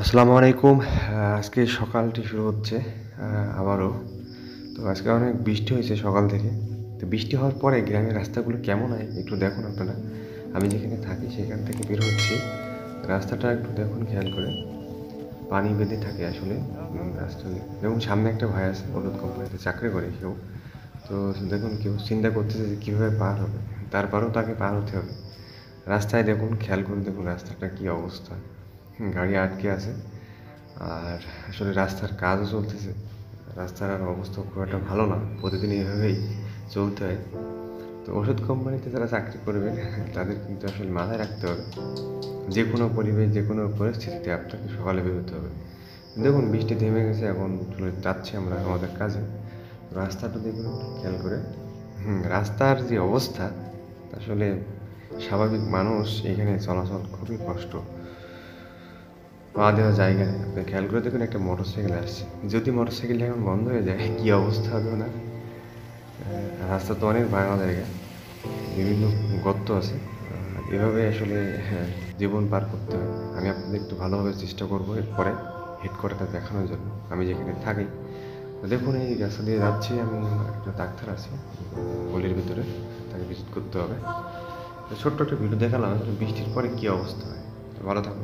আসসালামু আলাইকুম। আজকে সকালটি শুরু হচ্ছে আবারও। তো আজকে অনেক বৃষ্টি হয়েছে সকাল থেকে। তো বৃষ্টি হওয়ার পরে গ্রামের রাস্তাগুলো কেমন হয় একটু দেখুন আপনারা। আমি যেখানে থাকি সেখান থেকে বের হচ্ছি। রাস্তাটা একটু দেখুন খেয়াল করে। পানি বেঁধে থাকে আসলে রাস্তায়। যেমন সামনে একটা ভাই আছে হলুদ কোম্পানিতে চাকরি করে সেও। তো দেখুন কেউ চিন্তা করতেছে যে কীভাবে পার হবে। তারপরেও তাকে পার হতে হবে। রাস্তায় দেখুন খেয়াল করে দেখুন রাস্তাটা কী অবস্থা। গাড়ি আটকে আছে। আর আসলে রাস্তার কাজও চলতেছে। রাস্তার আর অবস্থা খুব একটা ভালো না। প্রতিদিন এভাবেই চলতে হয়। তো ওষুধ কোম্পানিতে যারা চাকরি করবে তাদের কিন্তু আসলে মাথায় রাখতে হবে যে কোনো পরিবেশ যে কোনো পরিস্থিতিতে আপনাকে সকালে বেরোতে হবে। দেখুন বৃষ্টি থেমে গেছে, এখন চলে যাচ্ছি আমরা আমাদের কাজে। রাস্তাটা দেখুন খেয়াল করে। রাস্তার যে অবস্থা আসলে স্বাভাবিক মানুষ এখানে চলাচল খুবই কষ্ট। পা দেওয়ার জায়গা নেই। আপনি খেয়াল করে দেখুন একটা মোটরসাইকেল আসছে। যদি মোটরসাইকেলটা এখন বন্ধ হয়ে যায় কী অবস্থা হবে ওনার? রাস্তা তো অনেক ভাঙা জায়গা, বিভিন্ন গর্ত আছে। এভাবে আসলে জীবন পার করতে হয়। আমি আপনাদের একটু ভালোভাবে চেষ্টা করবো এরপরে হেডকোয়ার্টারটা দেখানোর জন্য, আমি যেখানে থাকি। তো দেখুন এই রাস্তা দিয়ে যাচ্ছি আমি, একটা ডাক্তার আছে গলির ভিতরে, তাকে ভিজিট করতে হবে। তো ছোট্ট একটা ভিডিও দেখালাম আসলে বৃষ্টির পরে কী অবস্থা হয়। তো ভালো থাকুন।